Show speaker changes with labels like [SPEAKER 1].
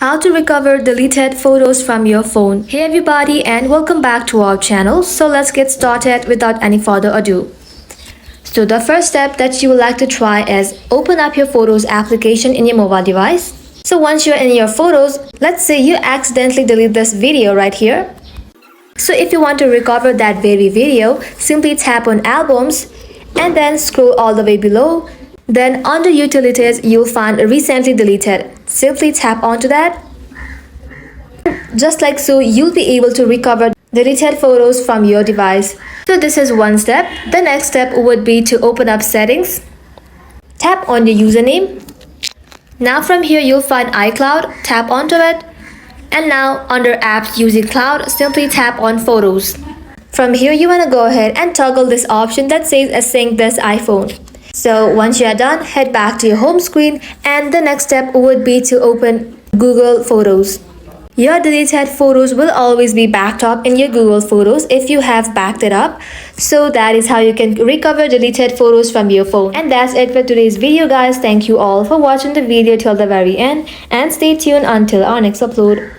[SPEAKER 1] how to recover deleted photos from your phone. Hey everybody and welcome back to our channel. So let's get started without any further ado. So the first step that you would like to try is open up your Photos application in your mobile device. So once you're in your photos, let's say you accidentally delete this video right here. So if you want to recover that very video, simply tap on albums and then scroll all the way below. Then under utilities, you'll find recently deleted. Simply tap onto that. Just like so, you'll be able to recover deleted photos from your device. So this is one step. The next step would be to open up settings. Tap on your username. Now from here, you'll find iCloud. Tap onto it. And now under apps using cloud, simply tap on photos. From here, you want to go ahead and toggle this option that says sync this iPhone. So once you are done, head back to your home screen and the next step would be to open Google Photos. Your deleted photos will always be backed up in your Google Photos if you have backed it up. So that is how you can recover deleted photos from your phone. And that's it for today's video guys. Thank you all for watching the video till the very end and stay tuned until our next upload.